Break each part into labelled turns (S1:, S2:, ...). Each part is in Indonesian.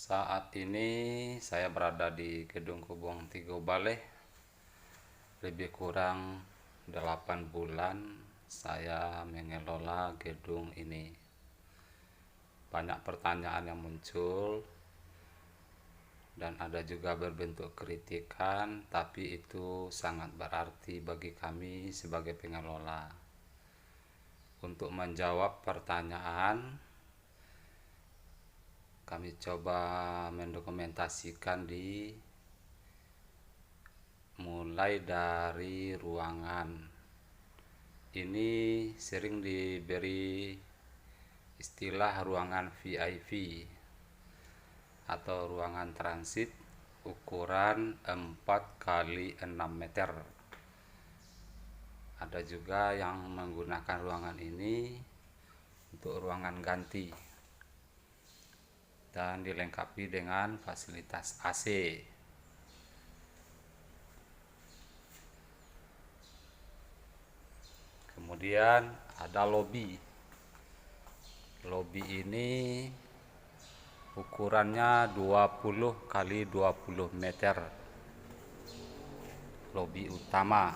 S1: Saat ini saya berada di Gedung Kebon Tigo Baleh. Lebih kurang 8 bulan saya mengelola gedung ini. Banyak pertanyaan yang muncul dan ada juga berbentuk kritikan, tapi itu sangat berarti bagi kami sebagai pengelola. Untuk menjawab pertanyaan, kami coba mendokumentasikan mulai dari ruangan. Ini sering diberi istilah ruangan VIP atau ruangan transit ukuran 4 kali 6 meter. Ada juga yang menggunakan ruangan ini untuk ruangan ganti dan dilengkapi dengan fasilitas AC. Kemudian ada lobi. Lobi ini ukurannya 20 kali 20 meter. Lobi utama.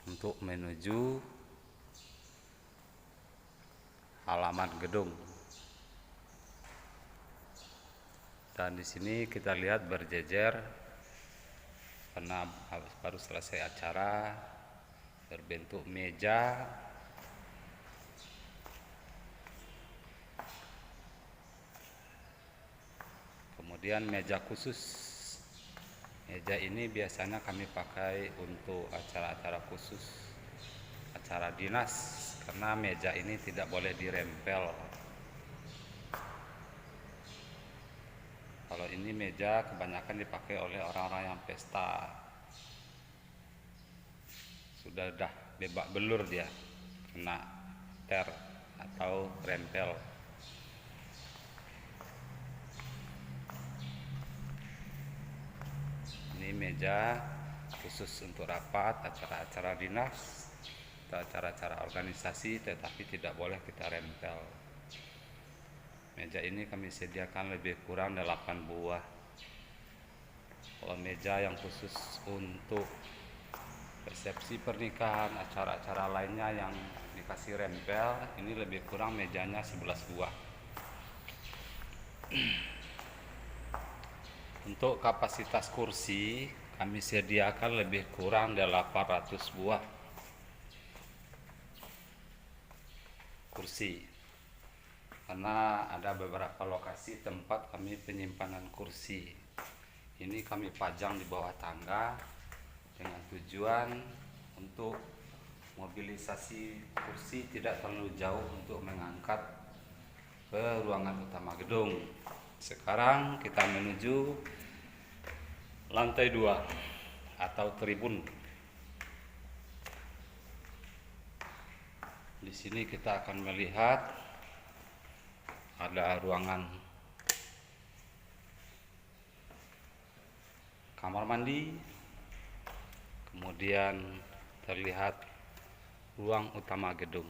S1: Untuk menuju halaman gedung. Dan di sini kita lihat berjejer karena baru selesai acara, berbentuk meja. Kemudian meja khusus. Meja ini biasanya kami pakai untuk acara-acara khusus, acara dinas, karena meja ini tidak boleh dirempel. Kalau ini meja kebanyakan dipakai oleh orang-orang yang pesta. Sudah bebak belur dia, kena ter atau rempel. Ini meja khusus untuk rapat, acara-acara dinas, atau acara-acara organisasi, tetapi tidak boleh kita rempel. Meja ini kami sediakan lebih kurang 8 buah. Kalau meja yang khusus untuk resepsi pernikahan, acara-acara lainnya yang dikasih rempel, ini lebih kurang mejanya 11 buah. Untuk kapasitas kursi, kami sediakan lebih kurang 800 buah kursi. Karena ada beberapa lokasi tempat kami penyimpanan kursi. Ini kami pajang di bawah tangga dengan tujuan untuk mobilisasi kursi tidak terlalu jauh untuk mengangkat ke ruangan utama gedung. Sekarang kita menuju lantai 2 atau tribun. Di sini kita akan melihat ada ruangan kamar mandi, kemudian terlihat ruang utama gedung.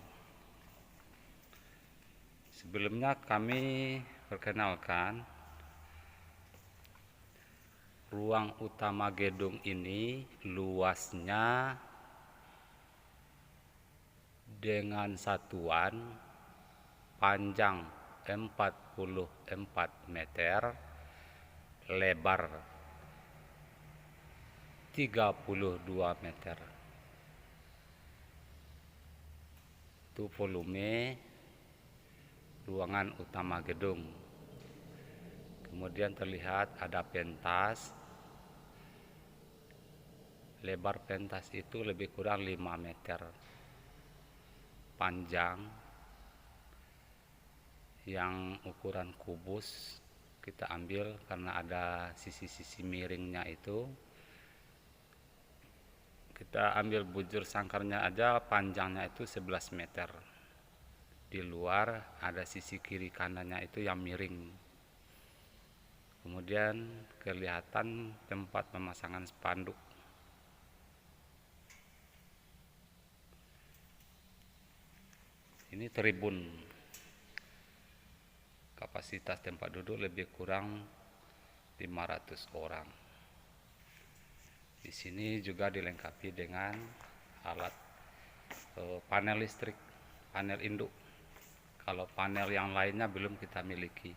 S1: Sebelumnya kami perkenalkan, ruang utama gedung ini luasnya dengan satuan panjang 44 meter, lebar 32 meter. Itu volume ruangan utama gedung. Kemudian terlihat ada pentas. Lebar pentas itu lebih kurang 5 meter. Panjang yang ukuran kubus kita ambil karena ada sisi-sisi miringnya itu. Kita ambil bujur sangkarnya aja, panjangnya itu 11 meter. Di luar ada sisi kiri kanannya itu yang miring. Kemudian kelihatan tempat pemasangan spanduk. Ini tribun. kapasitas tempat duduk lebih kurang 500 orang. Di sini juga dilengkapi dengan alat panel listrik, panel induk. Kalau panel yang lainnya belum kita miliki.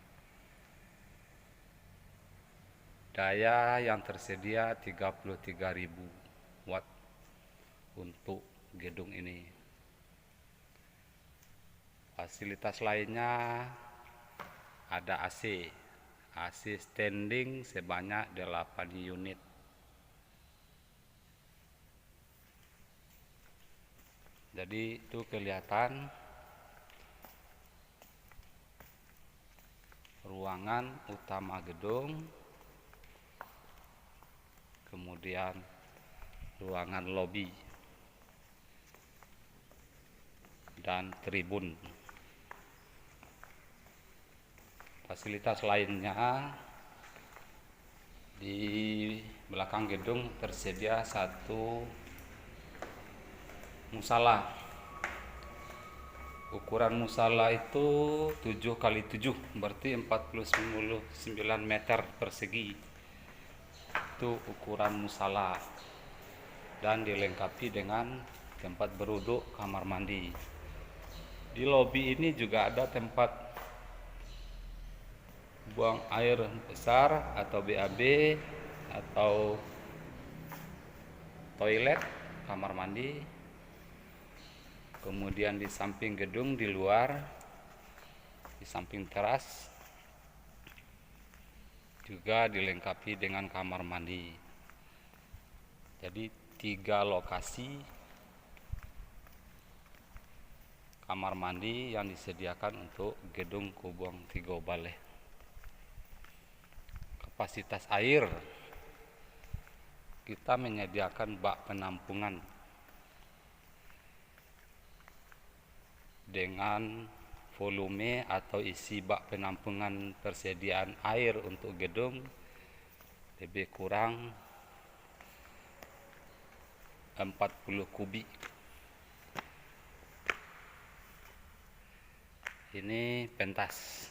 S1: Daya yang tersedia 33.000 watt untuk gedung ini. Fasilitas lainnya ada AC standing sebanyak 8 unit. Jadi itu kelihatan ruangan utama gedung, kemudian ruangan lobi dan tribun. Fasilitas lainnya di belakang gedung tersedia satu musala. Ukuran musala itu 7x7, berarti 49 meter persegi. Itu ukuran musala. Dan dilengkapi dengan tempat beruduk, kamar mandi. Di lobi ini juga ada tempat buang air besar atau BAB atau toilet, kamar mandi. Kemudian di samping gedung, di luar, di samping teras juga dilengkapi dengan kamar mandi. Jadi 3 lokasi kamar mandi yang disediakan untuk gedung Kubong Tigo Baleh. Kapasitas air, kita menyediakan bak penampungan dengan volume atau isi bak penampungan persediaan air untuk gedung lebih kurang 40 kubik. Ini pentas.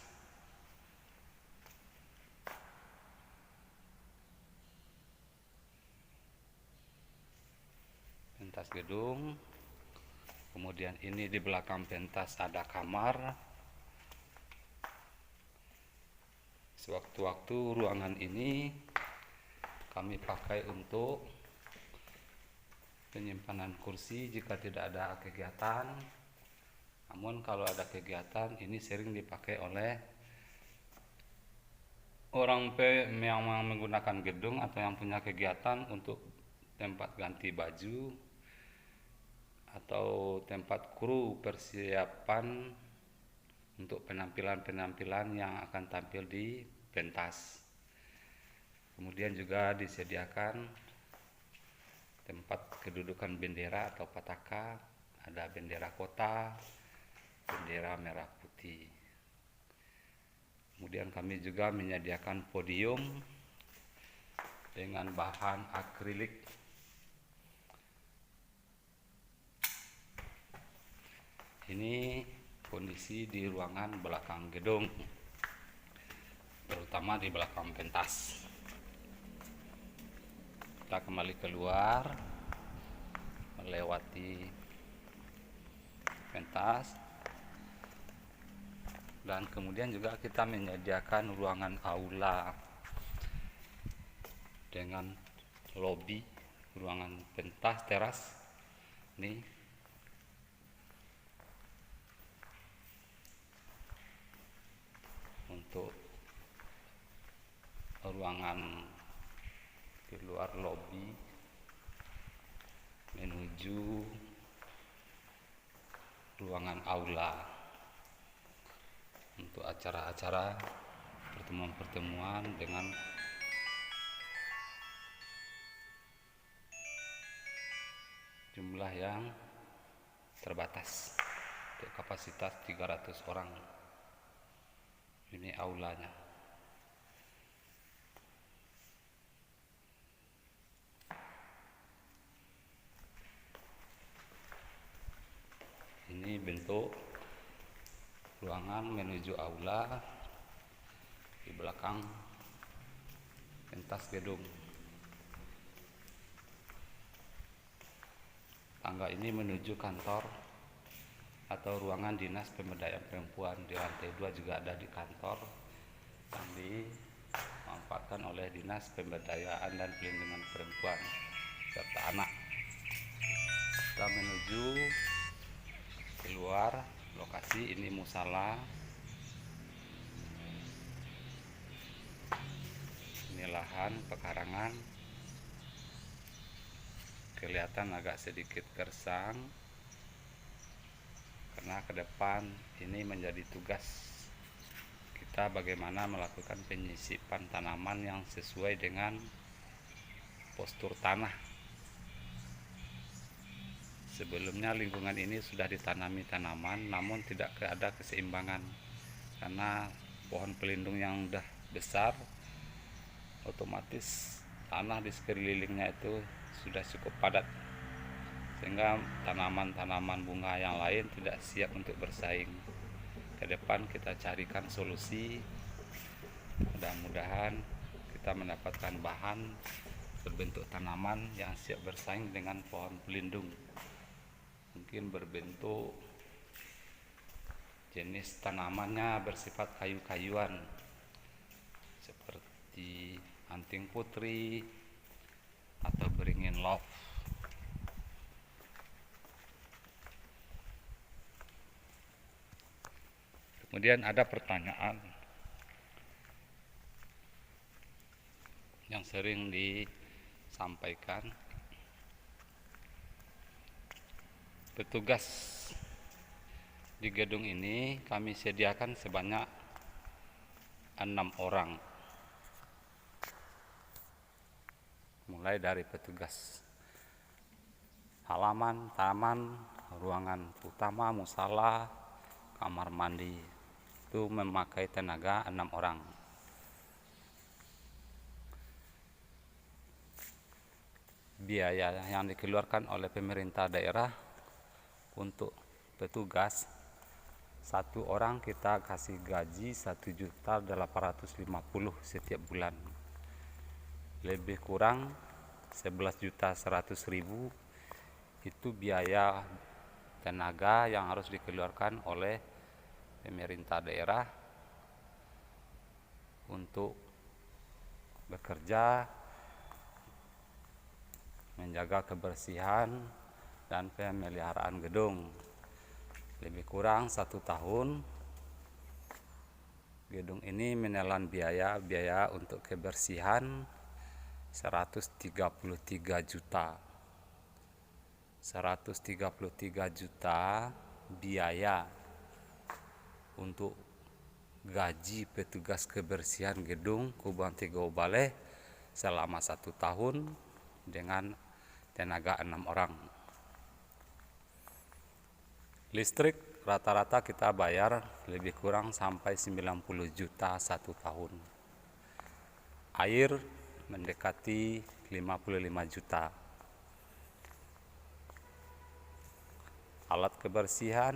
S1: Pentas gedung. Kemudian ini di belakang pentas ada kamar. Sewaktu-waktu ruangan ini kami pakai untuk penyimpanan kursi jika tidak ada kegiatan. Namun kalau ada kegiatan, ini sering dipakai oleh orang yang menggunakan gedung atau yang punya kegiatan untuk tempat ganti baju atau tempat kru persiapan untuk penampilan-penampilan yang akan tampil di pentas. Kemudian juga disediakan tempat kedudukan bendera atau pataka, ada bendera kota, bendera merah putih. Kemudian kami juga menyediakan podium dengan bahan akrilik. Ini kondisi di ruangan belakang gedung, terutama di belakang pentas. Kita kembali keluar melewati pentas, dan kemudian juga kita menyediakan ruangan aula dengan lobi, ruangan pentas teras. Ini untuk ruangan di luar lobi menuju ruangan aula untuk acara-acara pertemuan-pertemuan dengan jumlah yang terbatas untuk kapasitas 300 orang. Ini aulanya. Ini bentuk ruangan menuju aula di belakang pentas gedung. Tangga ini menuju kantor atau ruangan dinas pemberdayaan perempuan. Di lantai 2 juga ada di kantor yang dimanfaatkan oleh Dinas Pemberdayaan dan Pelindungan Perempuan serta Anak. Kita menuju keluar lokasi. Ini musala, ini lahan pekarangan, kelihatan agak sedikit gersang karena ke depan ini menjadi tugas kita bagaimana melakukan penyisipan tanaman yang sesuai dengan postur tanah. Sebelumnya lingkungan ini sudah ditanami tanaman, namun tidak ada keseimbangan karena pohon pelindung yang sudah besar, otomatis tanah di sekelilingnya itu sudah cukup padat, sehingga tanaman-tanaman bunga yang lain tidak siap untuk bersaing. Ke depan kita carikan solusi, mudah-mudahan kita mendapatkan bahan berbentuk tanaman yang siap bersaing dengan pohon pelindung. Mungkin berbentuk jenis tanamannya bersifat kayu-kayuan seperti anting putri atau beringin love. Kemudian ada pertanyaan yang sering disampaikan, petugas di gedung ini kami sediakan sebanyak 6 orang, mulai dari petugas halaman, taman, ruangan utama, musala, kamar mandi, itu memakai tenaga 6 orang. Biaya yang dikeluarkan oleh pemerintah daerah untuk petugas, 1 orang kita kasih gaji 1.850.000 setiap bulan, lebih kurang 11.100.000 itu biaya tenaga yang harus dikeluarkan oleh pemerintah daerah untuk bekerja, menjaga kebersihan dan pemeliharaan gedung. Lebih kurang 1 tahun gedung ini menelan biaya untuk kebersihan 133 juta. 133 juta biaya untuk gaji petugas kebersihan gedung Kubang Tigo Baleh selama 1 tahun dengan tenaga 6 orang. Listrik rata-rata kita bayar lebih kurang sampai 90 juta 1 tahun. Air mendekati 55 juta. Alat kebersihan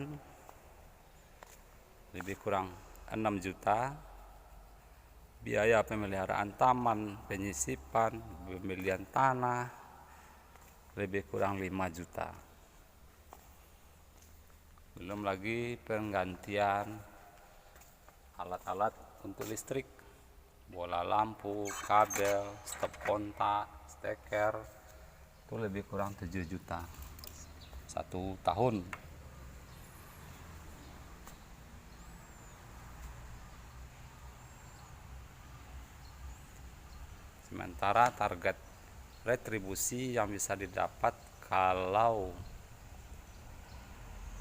S1: lebih kurang 6 juta. Biaya pemeliharaan taman, penyisipan, pembelian tanah lebih kurang 5 juta. Belum lagi penggantian alat-alat untuk listrik, bola lampu, kabel, stop kontak, steker, itu lebih kurang 7 juta 1 tahun. Sementara target retribusi yang bisa didapat kalau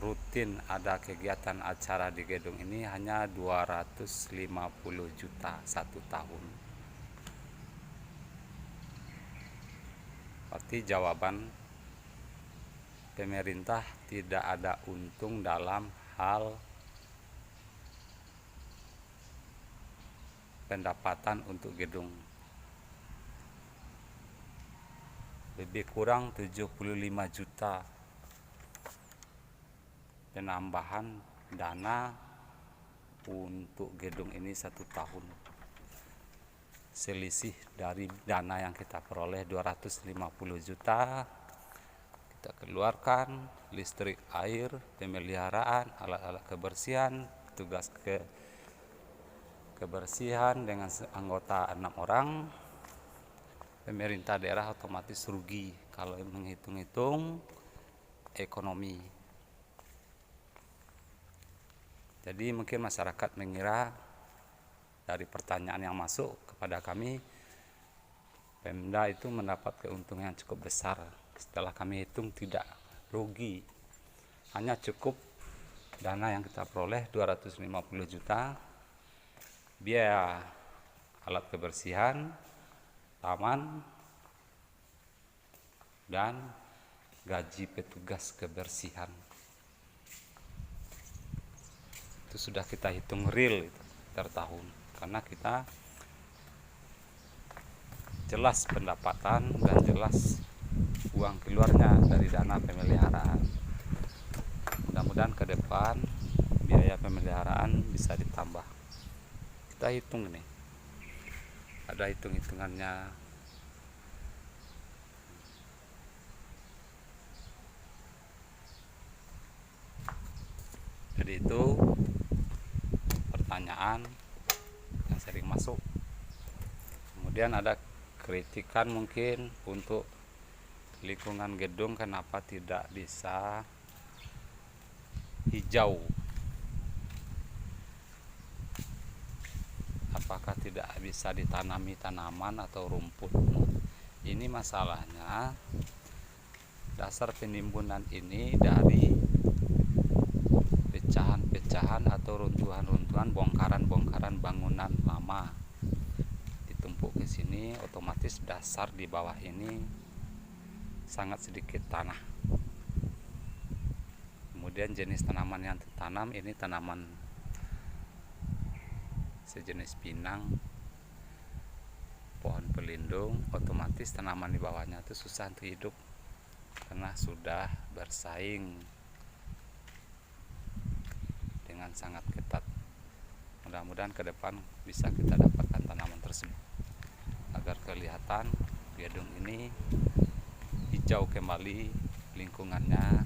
S1: rutin ada kegiatan acara di gedung ini hanya 250 juta 1 tahun. Berarti jawaban pemerintah tidak ada untung dalam hal pendapatan untuk gedung. Lebih kurang 75 juta penambahan dana untuk gedung ini 1 tahun. selisih dari dana yang kita peroleh 250 juta, kita keluarkan listrik, air, pemeliharaan, alat-alat kebersihan, tugas kebersihan dengan anggota 6 orang. Pemerintah daerah otomatis rugi kalau menghitung-hitung ekonomi. Jadi mungkin masyarakat mengira dari pertanyaan yang masuk kepada kami, Pemda itu mendapat keuntungan yang cukup besar. Setelah kami hitung tidak rugi, hanya cukup dana yang kita peroleh 250 juta, biaya alat kebersihan, taman, dan gaji petugas kebersihan. Itu sudah kita hitung real itu, per tahun, karena kita jelas pendapatan dan jelas uang keluarnya dari dana pemeliharaan. Mudah-mudahan ke depan biaya pemeliharaan bisa ditambah. Kita hitung nih, ada hitung-hitungannya. Jadi itu pertanyaan yang sering masuk. Kemudian ada kritikan mungkin untuk lingkungan gedung, kenapa tidak bisa hijau, apakah tidak bisa ditanami tanaman atau rumput. Ini masalahnya dasar penimbunan ini dari pecahan-pecahan atau runtuhan-runtuhan, bongkaran-bongkaran bangunan lama ditumpuk ke sini, otomatis dasar di bawah ini sangat sedikit tanah. Kemudian jenis tanaman yang ditanam ini tanaman sejenis pinang, pohon pelindung, otomatis tanaman di bawahnya itu susah untuk hidup karena sudah bersaing dengan sangat ketat. Mudah-mudahan ke depan bisa kita dapatkan tanaman tersebut agar kelihatan gedung ini hijau kembali, lingkungannya